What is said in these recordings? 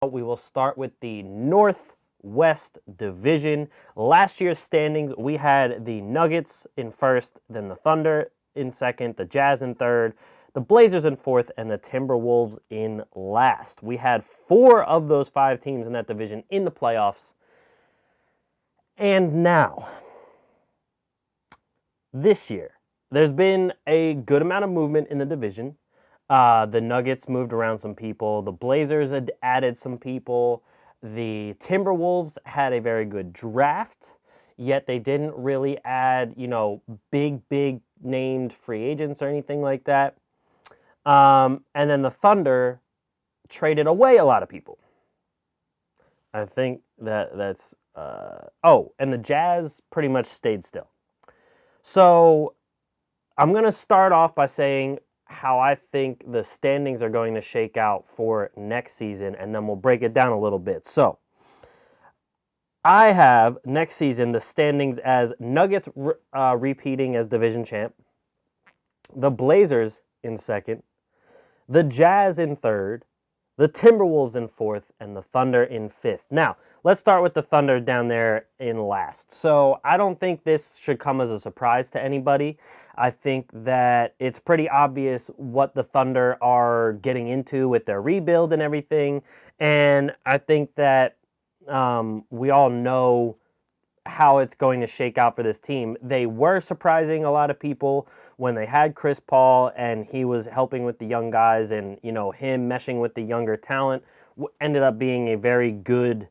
We will start with the Northwest Division. Last year's standings, we had the Nuggets in first, then the Thunder in second, the Jazz in third, the Blazers in fourth, and the Timberwolves in last. We had 4 of those 5 teams in that division in the playoffs. And now, this year, there's been a good amount of movement in the division. The Nuggets moved around some people. The Blazers had added some people. The Timberwolves had a very good draft, yet they didn't really add, big named free agents or anything like that. And then the Thunder traded away a lot of people. I think that's... and the Jazz pretty much stayed still. So I'm going to start off by saying how I think the standings are going to shake out for next season, and then we'll break it down a little bit. So I have next season the standings as Nuggets repeating as division champ, the Blazers in second, the Jazz in third, the Timberwolves in fourth, and the Thunder in fifth. Now, let's start with the Thunder down there in last. So I don't think this should come as a surprise to anybody. I think that it's pretty obvious what the Thunder are getting into with their rebuild and everything. And I think that we all know how it's going to shake out for this team. They were surprising a lot of people when they had Chris Paul and he was helping with the young guys, and him meshing with the younger talent ended up being a very good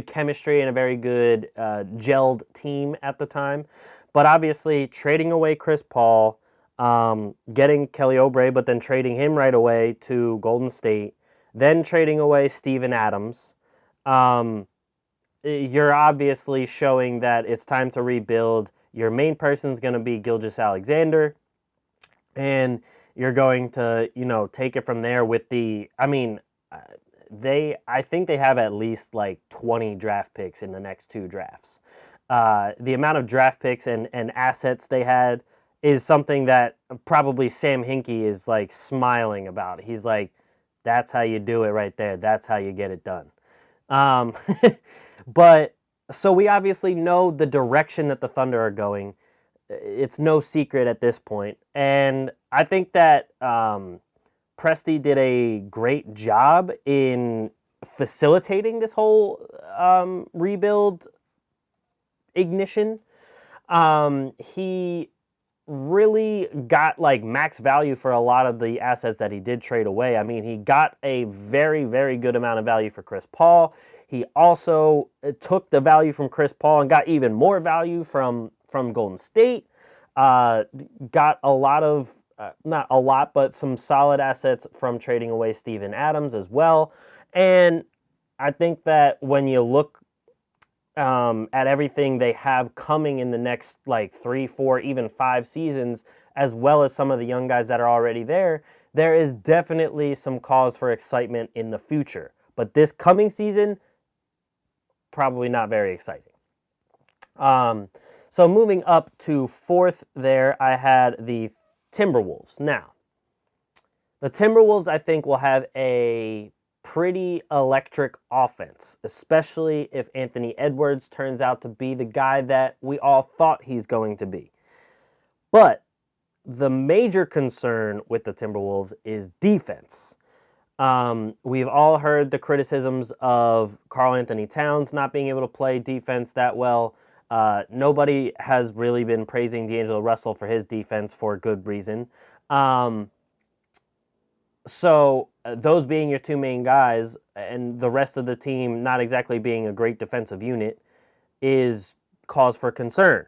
chemistry and a very good gelled team at the time. But obviously, trading away Chris Paul, getting Kelly Oubre, but then trading him right away to Golden State, then trading away Steven Adams, you're obviously showing that it's time to rebuild. Your main person is going to be Gilgeous-Alexander, and you're going to, take it from there with the... I think they have at least like 20 draft picks in the next 2 drafts. The amount of draft picks and assets they had is something that probably Sam Hinkie is like smiling about. He's like, that's how you do it right there. That's how you get it done. But so we obviously know the direction that the Thunder are going. It's no secret at this point. And I think that Presti did a great job in facilitating this whole rebuild ignition. He really got like max value for a lot of the assets that he did trade away. I mean, he got a very, very good amount of value for Chris Paul. He also took the value from Chris Paul and got even more value from Golden State. Got a lot of not a lot, but some solid assets from trading away Steven Adams as well. And I think that when you look at everything they have coming in the next like 3, 4, even 5 seasons, as well as some of the young guys that are already there, there is definitely some cause for excitement in the future. But this coming season, probably not very exciting. So moving up to 4th there, I had the Timberwolves. Now, the Timberwolves, I think, will have a pretty electric offense, especially if Anthony Edwards turns out to be the guy that we all thought he's going to be. But the major concern with the Timberwolves is defense. We've all heard the criticisms of Karl Anthony Towns not being able to play defense that well. Nobody has really been praising D'Angelo Russell for his defense for good reason. So those being your 2 main guys and the rest of the team not exactly being a great defensive unit is cause for concern.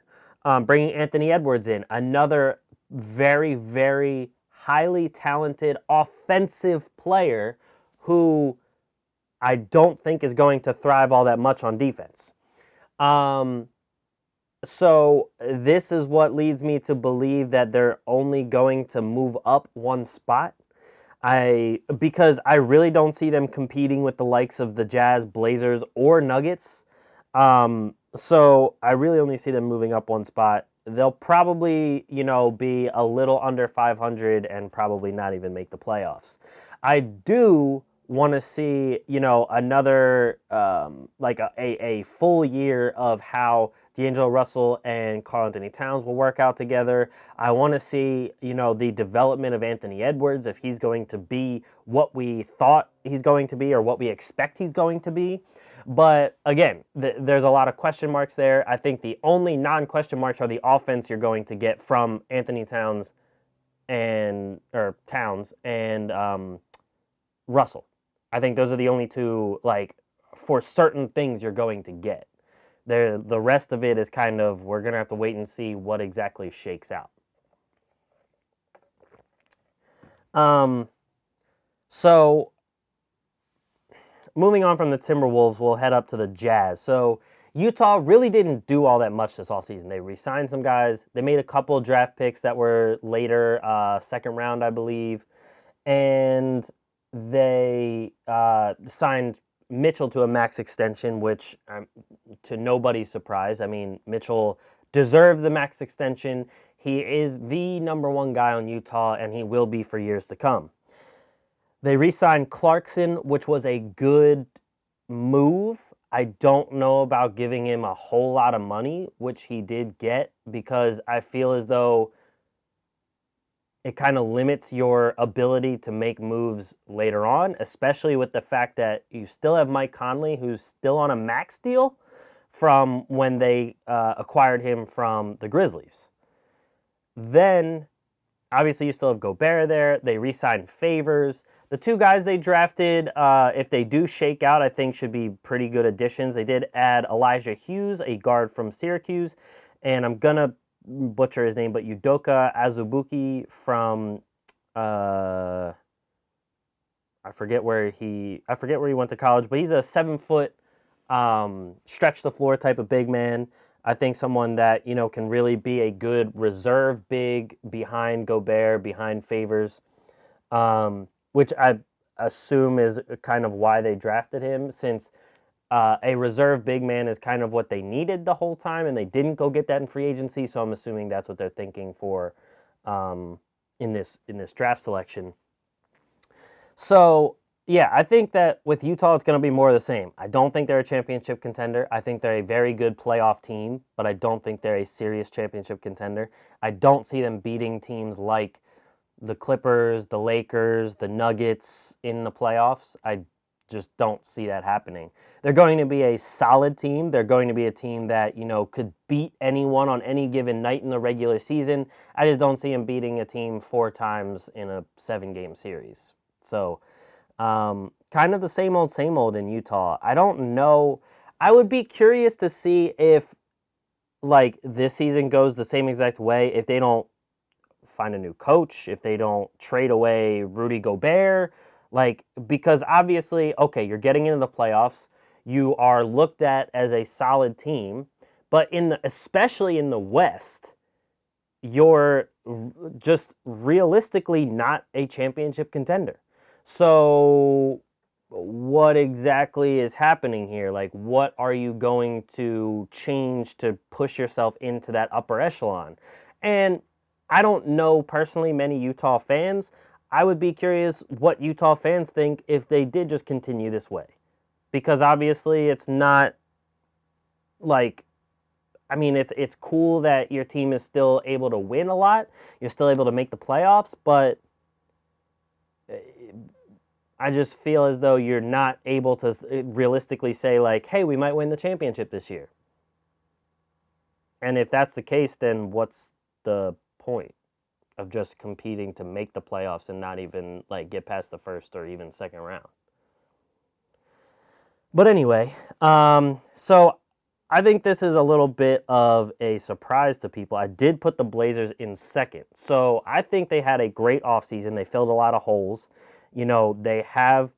Bringing Anthony Edwards in, another very, very highly talented offensive player who I don't think is going to thrive all that much on defense. So this is what leads me to believe that they're only going to move up 1 spot. Because I really don't see them competing with the likes of the Jazz, Blazers, or Nuggets. So I really only see them moving up 1 spot. they'll probably, be a little under 500 and probably not even make the playoffs. I do want to see, another like a full year of how D'Angelo Russell and Karl Anthony Towns will work out together. I want to see, the development of Anthony Edwards, if he's going to be what we thought he's going to be or what we expect he's going to be. But again, there's a lot of question marks there. I think the only non-question marks are the offense you're going to get from Anthony Towns and Russell. I think those are the only two, like, for certain things you're going to get. The rest of it is kind of, we're going to have to wait and see what exactly shakes out. So moving on from the Timberwolves, we'll head up to the Jazz. So Utah really didn't do all that much this offseason. They re-signed some guys. They made a couple draft picks that were later, second round, I believe. And they signed Mitchell to a max extension, which, to nobody's surprise, I mean, Mitchell deserved the max extension. He is the number one guy on Utah, and he will be for years to come. They re-signed Clarkson, which was a good move. I don't know about giving him a whole lot of money, which he did get, because I feel as though it kind of limits your ability to make moves later on, especially with the fact that you still have Mike Conley, who's still on a max deal from when they acquired him from the Grizzlies. Then, obviously, you still have Gobert there. They re-signed Favors. The two guys they drafted, if they do shake out, I think should be pretty good additions. They did add Elijah Hughes, a guard from Syracuse, and I'm going to butcher his name, but Udoka Azubuike from I forget where he went to college, but he's a 7-foot stretch the floor type of big man. I think someone that, can really be a good reserve big behind Gobert, behind Favors, which I assume is kind of why they drafted him, since a reserve big man is kind of what they needed the whole time, and they didn't go get that in free agency, so I'm assuming that's what they're thinking for in this draft selection. So, yeah, I think that with Utah, it's going to be more of the same. I don't think they're a championship contender. I think they're a very good playoff team, but I don't think they're a serious championship contender. I don't see them beating teams like the Clippers, the Lakers, the Nuggets in the playoffs. I just don't see that happening. They're going to be a solid team. They're going to be a team that, could beat anyone on any given night in the regular season. I just don't see them beating a team 4 times in a 7-game series. So, kind of the same old in Utah. I don't know. I would be curious to see if, like, this season goes the same exact way if they don't find a new coach, if they don't trade away Rudy Gobert. Like, because obviously, okay, you're getting into the playoffs. You are looked at as a solid team, but especially in the West, you're just realistically not a championship contender. So what exactly is happening here? Like, what are you going to change to push yourself into that upper echelon? And I don't know personally many Utah fans. I would be curious what Utah fans think if they did just continue this way. Because obviously it's not like, I mean, it's cool that your team is still able to win a lot. You're still able to make the playoffs, but I just feel as though you're not able to realistically say, like, hey, we might win the championship this year. And if that's the case, then what's the point of just competing to make the playoffs and not even, like, get past the first or even second round? But anyway, so I think this is a little bit of a surprise to people. I did put the Blazers in second. So I think they had a great offseason. They filled a lot of holes. They have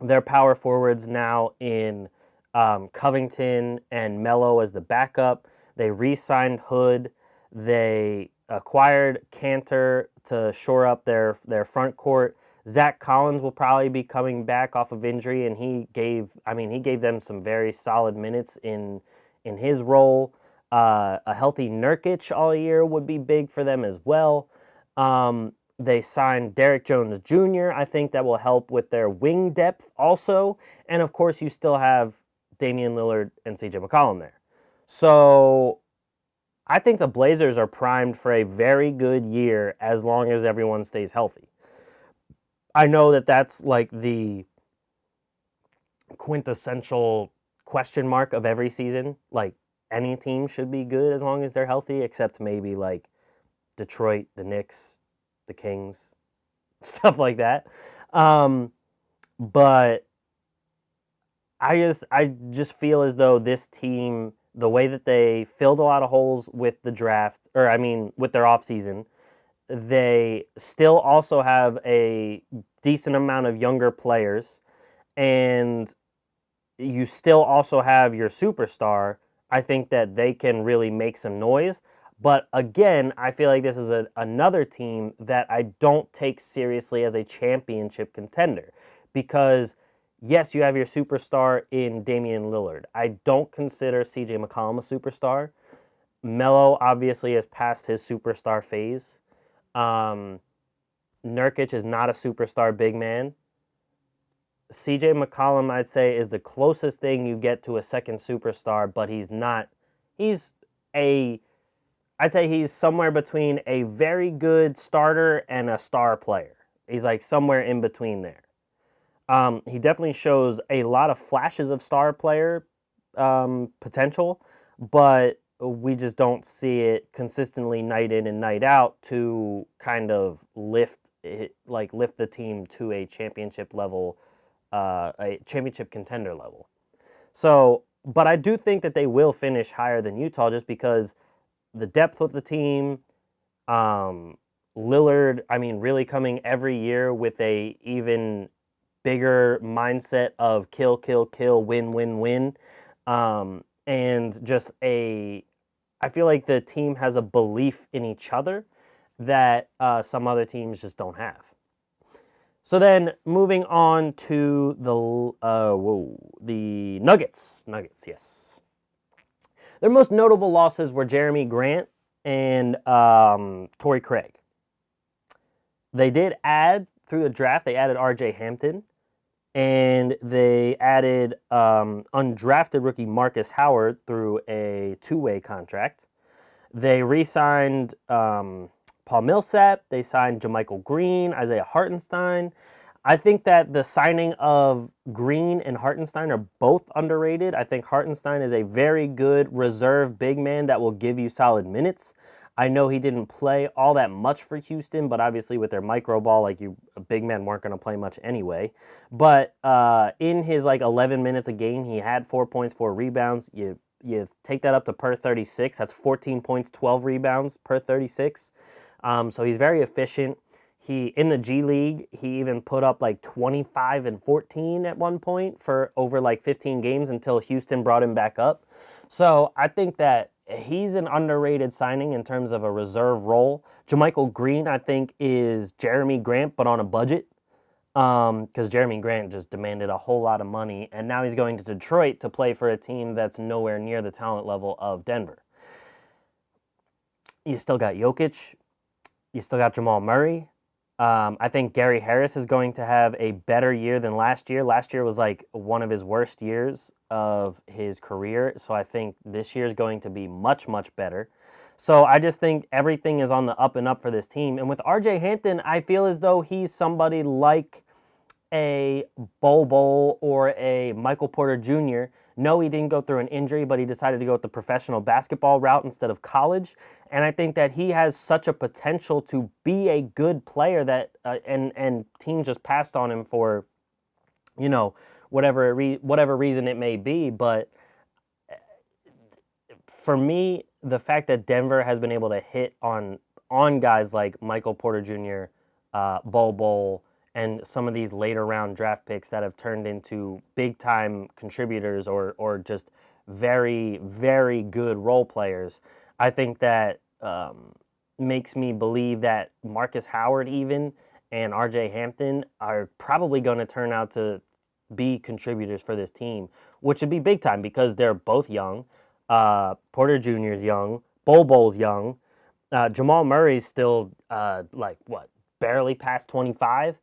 their power forwards now in Covington and Melo as the backup. They re-signed Hood. They acquired Cantor to shore up their front court. Zach Collins will probably be coming back off of injury, and he gave them some very solid minutes in his role. A healthy Nurkic all year would be big for them as well. They signed Derek Jones Jr. I think that will help with their wing depth also. And of course, you still have Damian Lillard and CJ McCollum there. So I think the Blazers are primed for a very good year as long as everyone stays healthy. I know that that's like the quintessential question mark of every season. Like any team should be good as long as they're healthy, except maybe like Detroit, the Knicks, the Kings, stuff like that. But I just feel as though this team, the way that they filled a lot of holes with the draft, or I mean with their offseason, they still also have a decent amount of younger players, and you still also have your superstar. I think that they can really make some noise. But again, I feel like this is another team that I don't take seriously as a championship contender because, yes, you have your superstar in Damian Lillard. I don't consider CJ McCollum a superstar. Melo obviously has passed his superstar phase. Um, Nurkic is not a superstar big man. CJ McCollum, I'd say, is the closest thing you get to a second superstar, but he's not. He's a, I'd say he's somewhere between a very good starter and a star player. He's like somewhere in between there. He definitely shows a lot of flashes of star player potential, but we just don't see it consistently night in and night out to kind of lift it, like lift the team to a championship level, a championship contender level. So, but I do think that they will finish higher than Utah just because the depth of the team, Lillard, I mean, really coming every year with a even bigger mindset of kill, kill, kill, win, win, win. And just I feel like the team has a belief in each other that some other teams just don't have. So then moving on to the Nuggets. Nuggets, yes. Their most notable losses were Jeremy Grant and Torrey Craig. They did add, through the draft, they added R.J. Hampton, and they added undrafted rookie Marcus Howard through a two-way contract. They re-signed Paul Millsap. They signed Jamichael Green, Isaiah Hartenstein. I think that the signing of Green and Hartenstein are both underrated. I think Hartenstein is a very good reserve big man that will give you solid minutes. I know he didn't play all that much for Houston, but obviously with their micro ball, like big men weren't going to play much anyway. But in his like 11 minutes a game, he had 4 points, 4 rebounds. You take that up to per 36. That's 14 points, 12 rebounds per 36. So he's very efficient. He in the G League, he even put up like 25 and 14 at one point for over like 15 games until Houston brought him back up. So I think that he's an underrated signing in terms of a reserve role. Jamichael Green, I think, is Jeremy Grant, but on a budget. Because Jeremy Grant just demanded a whole lot of money, and now he's going to Detroit to play for a team that's nowhere near the talent level of Denver. You still got Jokic. You still got Jamal Murray. I think Gary Harris is going to have a better year than last year. Last year was like one of his worst years of his career, so I think this year is going to be much, much better. So I just think everything is on the up and up for this team. And with RJ Hampton, I feel as though he's somebody like a Bol or a Michael Porter Jr. No, he didn't go through an injury, but he decided to go with the professional basketball route instead of college. And I think that he has such a potential to be a good player that and teams just passed on him for, you know, whatever reason it may be. But for me, the fact that Denver has been able to hit on guys like Michael Porter Jr., Bol, and some of these later round draft picks that have turned into big time contributors or just very, very good role players, I think that makes me believe that Marcus Howard even and RJ Hampton are probably going to turn out to be contributors for this team, which would be big time because they're both young. Porter Jr. is young. Bol's young. Jamal Murray's still like what, barely past 25.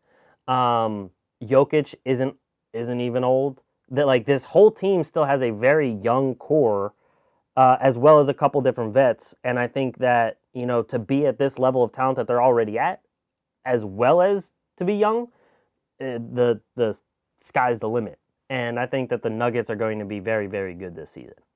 Jokic isn't even old. That like this whole team still has a very young core, as well as a couple different vets. And I think that to be at this level of talent that they're already at, as well as to be young, the sky's the limit. And I think that the Nuggets are going to be very, very good this season.